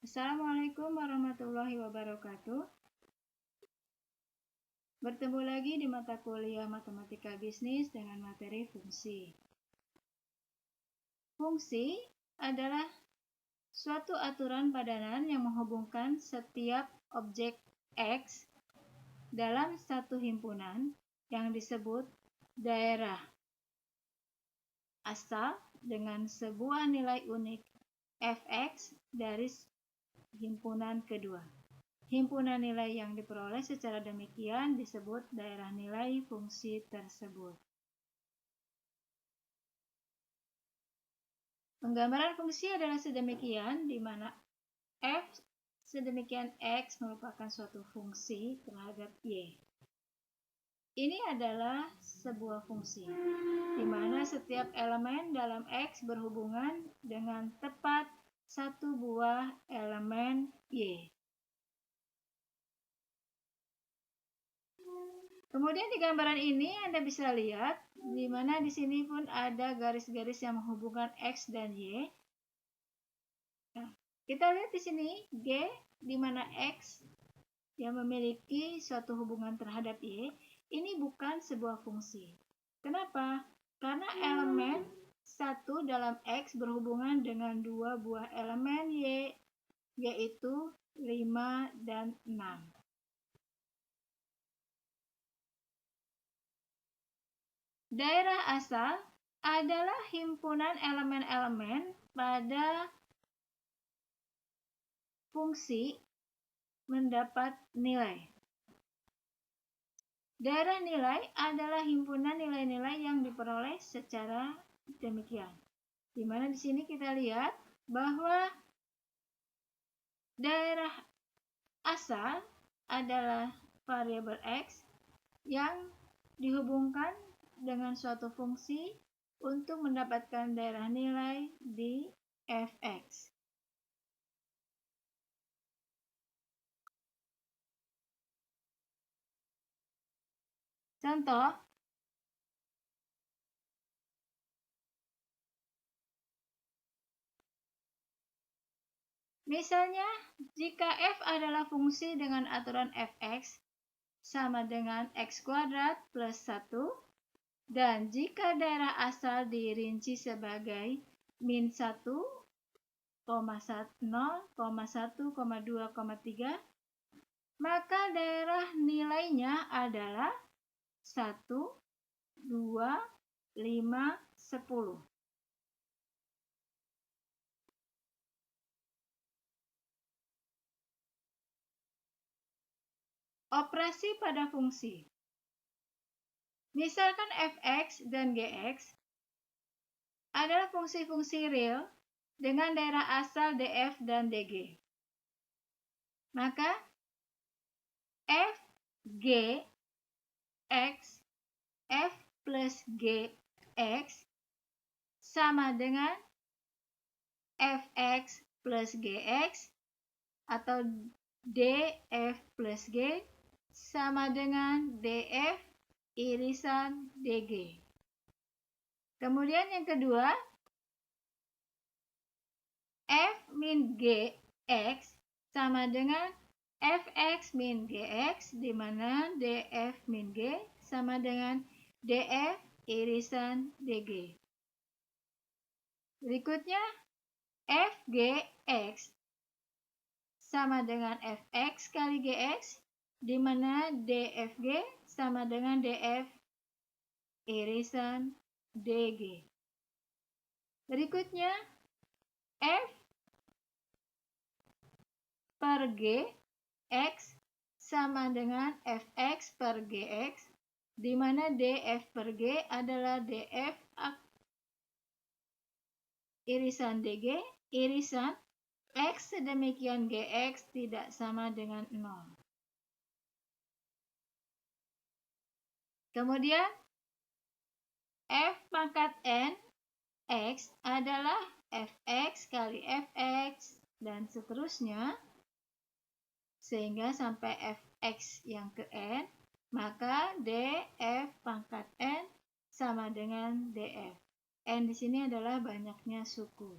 Assalamualaikum warahmatullahi wabarakatuh. Bertemu lagi di mata kuliah Matematika Bisnis dengan materi fungsi. Fungsi adalah suatu aturan padanan yang menghubungkan setiap objek X dalam satu himpunan yang disebut daerah asal dengan sebuah nilai unik fx dari himpunan kedua. Himpunan nilai yang diperoleh secara demikian disebut daerah nilai fungsi tersebut. Penggambaran fungsi adalah sedemikian, di mana f sedemikian x merupakan suatu fungsi terhadap y. Ini adalah sebuah fungsi, di mana setiap elemen dalam x berhubungan dengan tepat satu buah elemen y. Kemudian di gambaran ini Anda bisa lihat di mana di sini pun ada garis-garis yang menghubungkan X dan Y. Nah, kita lihat di sini G di mana X yang memiliki suatu hubungan terhadap Y, ini bukan sebuah fungsi. Kenapa? Karena elemen 1 dalam X berhubungan dengan dua buah elemen Y, yaitu 5 dan 6. Daerah asal adalah himpunan elemen-elemen pada fungsi mendapat nilai. Daerah nilai adalah himpunan nilai-nilai yang diperoleh secara demikian. Di mana di sini kita lihat bahwa daerah asal adalah variabel X yang dihubungkan dengan suatu fungsi untuk mendapatkan daerah nilai di fx. Contoh, misalnya jika f adalah fungsi dengan aturan fx sama dengan x kuadrat plus 1, dan jika daerah asal dirinci sebagai min 1, 0, 1, 2, 3, maka daerah nilainya adalah 1, 2, 5, 10. Operasi pada fungsi. Misalkan fx dan gx adalah fungsi-fungsi real dengan daerah asal df dan dg. Maka f g x f plus g x sama dengan fx plus gx atau df plus g sama dengan df irisan dg. Kemudian yang kedua, f min gx sama dengan fx min gx, di mana df min g sama dengan df irisan dg. Berikutnya, fgx sama dengan fx kali gx, di mana dfg sama dengan df irisan dg. Berikutnya, f per g x sama dengan fx per gx, di mana df per g adalah df irisan dg, irisan x sedemikian gx tidak sama dengan 0. Kemudian f pangkat n x adalah fx kali fx dan seterusnya sehingga sampai fx yang ke n, maka df pangkat n sama dengan df. N di sini adalah banyaknya suku.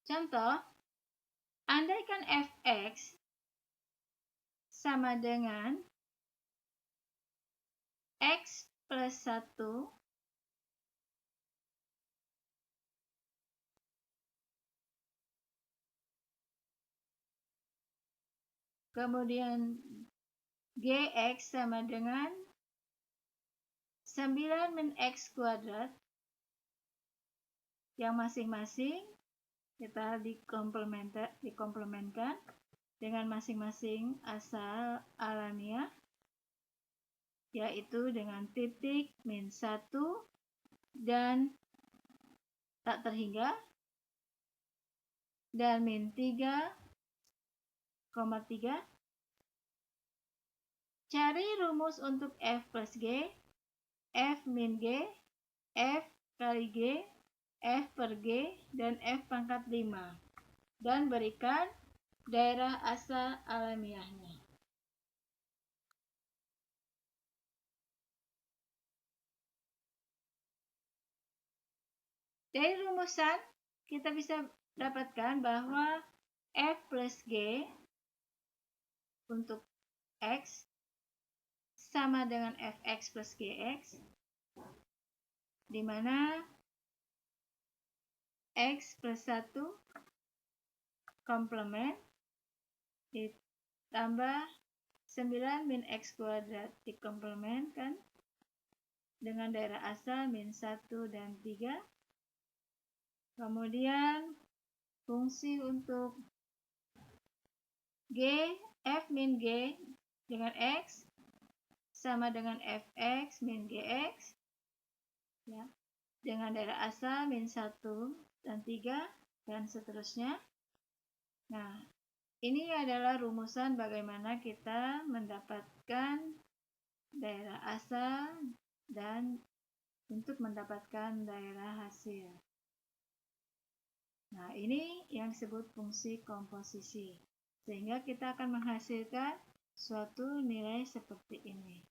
Contoh, andaikan fx sama dengan x plus 1 kemudian gx sama dengan 9 min x kuadrat, yang masing-masing kita dikomplementkan dengan masing-masing asal alamiah, yaitu dengan titik min 1 dan tak terhingga, dan min 3,3. Cari rumus untuk f plus g, f min g, f kali g, f per g, dan f pangkat 5, dan berikan daerah asal alamiahnya. Dari rumusan, kita bisa dapatkan bahwa f plus g untuk x sama dengan fx plus gx, di mana x plus 1 komplement ditambah 9 min x kuadrat dikomplementkan dengan daerah asal min 1 dan 3. Kemudian fungsi untuk g, f min g dengan x sama dengan fx min gx, ya, dengan daerah asal min 1 dan 3, dan seterusnya. Nah, ini adalah rumusan bagaimana kita mendapatkan daerah asal dan untuk mendapatkan daerah hasil. Nah, ini yang disebut fungsi komposisi. Sehingga kita akan menghasilkan suatu nilai seperti ini.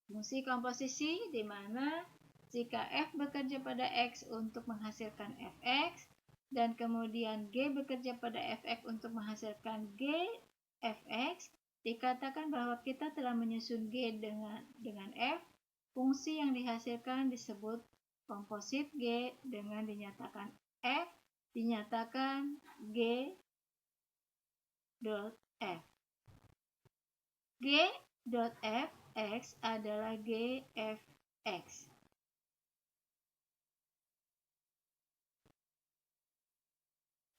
Fungsi komposisi di mana jika f bekerja pada x untuk menghasilkan fx, dan kemudian g bekerja pada fx untuk menghasilkan g fx, dikatakan bahwa kita telah menyusun g dengan f. Fungsi yang dihasilkan disebut komposit g dengan dinyatakan f dinyatakan g dot f. G dot f x adalah gfx.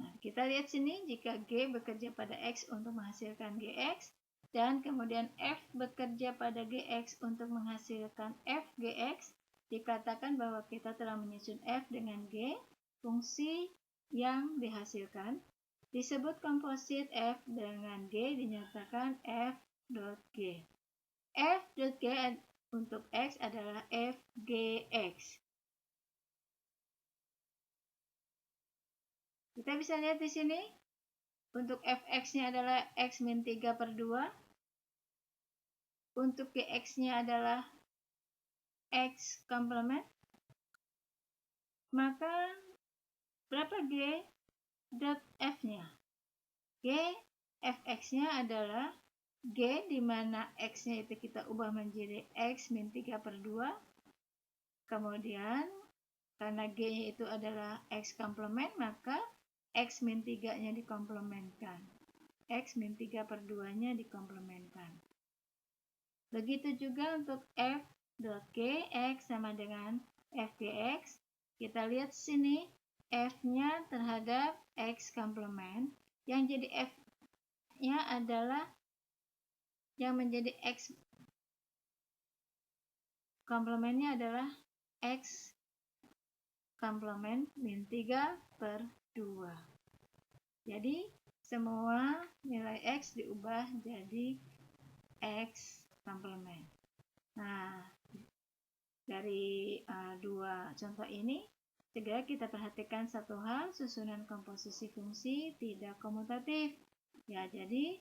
Nah, kita lihat sini jika G bekerja pada X untuk menghasilkan Gx, dan kemudian F bekerja pada Gx untuk menghasilkan Fgx, dikatakan bahwa kita telah menyusun F dengan G. Fungsi yang dihasilkan disebut komposit F dengan G dinyatakan F dot G. F dot G untuk X adalah Fgx. Kita bisa lihat di sini, untuk fx-nya adalah x min 3 per 2, untuk gx-nya adalah x komplement, maka berapa g dot f-nya? G fx-nya adalah g, di mana x-nya itu kita ubah menjadi x min 3 per 2, kemudian karena g-nya itu adalah x komplement, maka x min 3-nya dikomplementkan. X min 3 per 2-nya dikomplementkan. Begitu juga untuk f dot g, x sama dengan fgx. Kita lihat sini, f-nya terhadap x komplement, yang jadi f-nya adalah, yang menjadi x komplementnya adalah x komplement min 3 per 2. Jadi semua nilai x diubah jadi x komplement. Nah, dari dua contoh ini, segera kita perhatikan satu hal, susunan komposisi fungsi tidak komutatif. Ya, jadi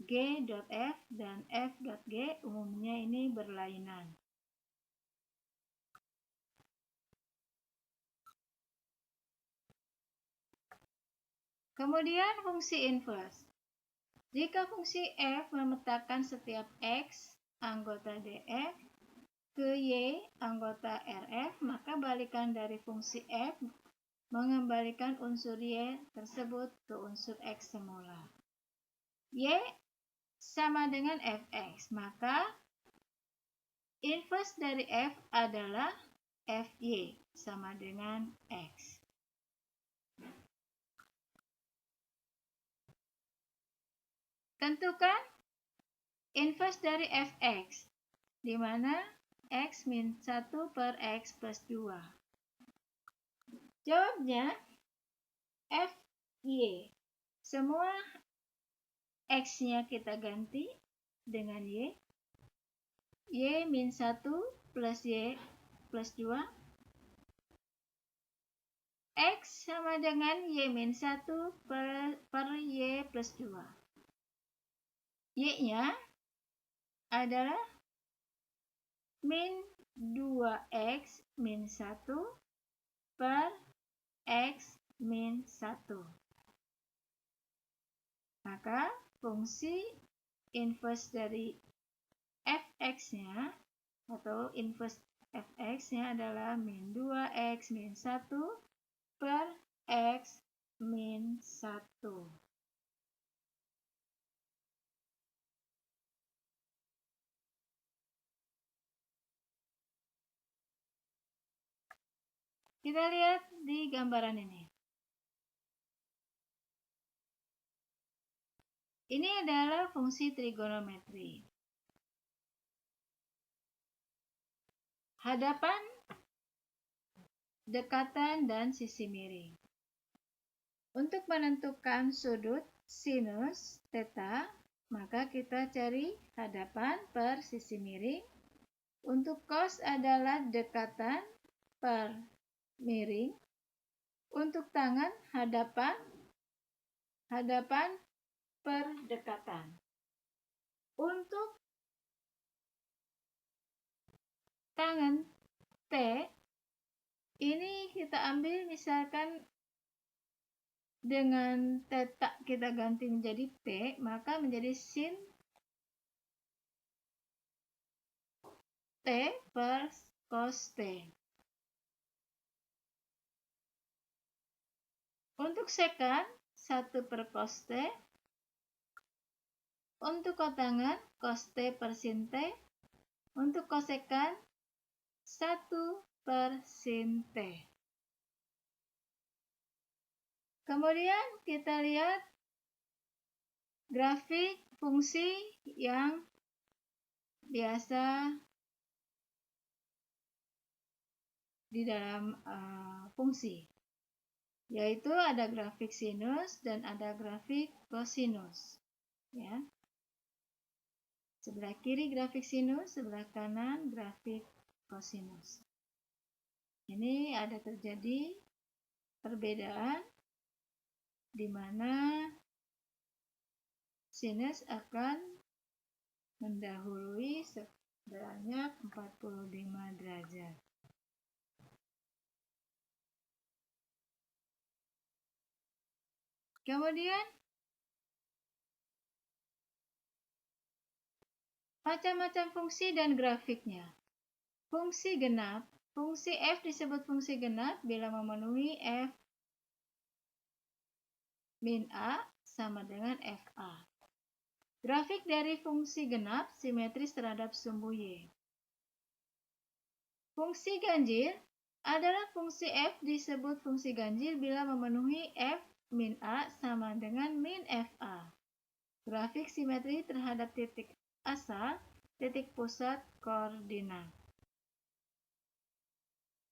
g dot f dan f dot g umumnya ini berlainan. Kemudian fungsi inverse. Jika fungsi f memetakan setiap x anggota df ke y anggota rf, maka balikan dari fungsi f mengembalikan unsur y tersebut ke unsur x semula. Y sama dengan fx, maka inverse dari f adalah fy sama dengan x. Tentukan inverse dari fx, di mana x min 1 per x plus 2. Jawabnya fy. Semua x-nya kita ganti dengan y. Y min 1 plus y plus 2. X sama dengan y min 1 per y plus 2. Y-nya adalah min 2x min 1 per x min 1. Maka fungsi inverse dari fx-nya atau inverse fx-nya adalah min 2x min 1 per x min 1. Kita lihat di gambaran ini. Ini adalah fungsi trigonometri. Hadapan, dekatan, dan sisi miring. Untuk menentukan sudut sinus theta, maka kita cari hadapan per sisi miring. Untuk cos adalah dekatan per miring. Untuk tangan, hadapan per dekatan. Untuk tangan T, ini kita ambil misalkan dengan theta kita ganti menjadi T, maka menjadi sin T per cos T. Untuk sekan, 1 per cos T. Untuk kotangan, cos T per sin T. Untuk kosekan, 1 per sin T. Kemudian kita lihat grafik fungsi yang biasa di dalam fungsi, yaitu ada grafik sinus dan ada grafik kosinus. Ya. Sebelah kiri grafik sinus, sebelah kanan grafik kosinus. Ini ada terjadi perbedaan di mana sinus akan mendahului sebanyak 45 derajat. Kemudian macam-macam fungsi dan grafiknya. Fungsi genap, fungsi f disebut fungsi genap bila memenuhi f min a sama dengan fa. Grafik dari fungsi genap simetris terhadap sumbu y. Fungsi ganjil adalah fungsi f disebut fungsi ganjil bila memenuhi f min a sama dengan min fa. Grafik simetri terhadap titik asal, titik pusat koordinat.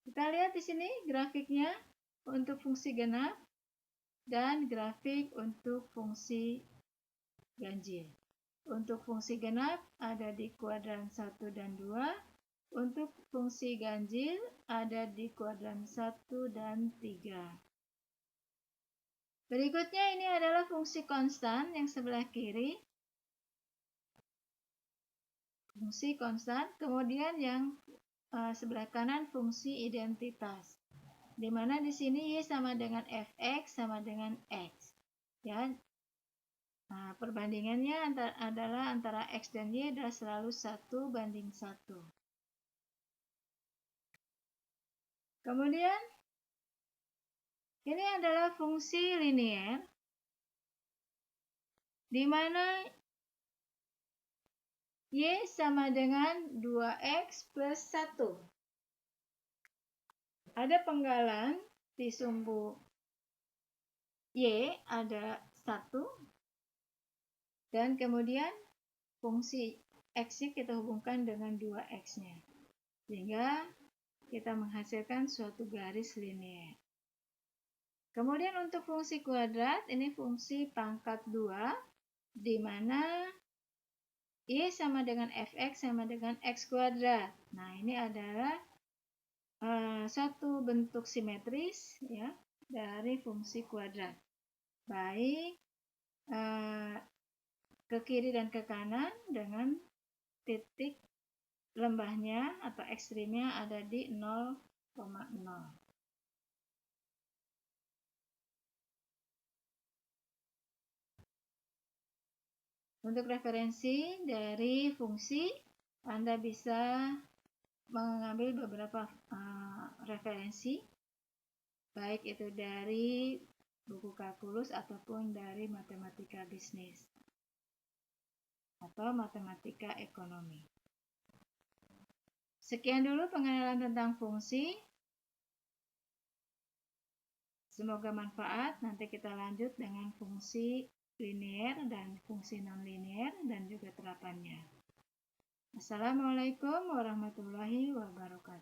Kita lihat di sini grafiknya untuk fungsi genap dan grafik untuk fungsi ganjil. Untuk fungsi genap ada di kuadran 1 dan 2. Untuk fungsi ganjil ada di kuadran 1 dan 3. Berikutnya ini adalah fungsi konstan yang sebelah kiri. Fungsi konstan, kemudian yang sebelah kanan fungsi identitas. Di mana di sini y sama dengan fx sama dengan x. Ya. Nah, perbandingannya adalah antara X dan Y adalah selalu 1:1. Kemudian, ini adalah fungsi linier, di mana Y sama dengan 2X plus 1. Ada penggalan di sumbu Y ada 1, dan kemudian fungsi X-nya kita hubungkan dengan 2X-nya. Sehingga kita menghasilkan suatu garis linier. Kemudian untuk fungsi kuadrat, ini fungsi pangkat 2, di mana Y sama dengan fx sama dengan x kuadrat. Nah, ini adalah satu bentuk simetris ya dari fungsi kuadrat. Baik ke kiri dan ke kanan dengan titik lembahnya atau ekstrimnya ada di 0,0. Untuk referensi dari fungsi, Anda bisa mengambil beberapa referensi, baik itu dari buku kalkulus ataupun dari matematika bisnis atau matematika ekonomi. Sekian dulu pengenalan tentang fungsi. Semoga manfaat. Nanti kita lanjut dengan fungsi linier dan fungsi non-linier dan juga terapannya. Assalamualaikum warahmatullahi wabarakatuh.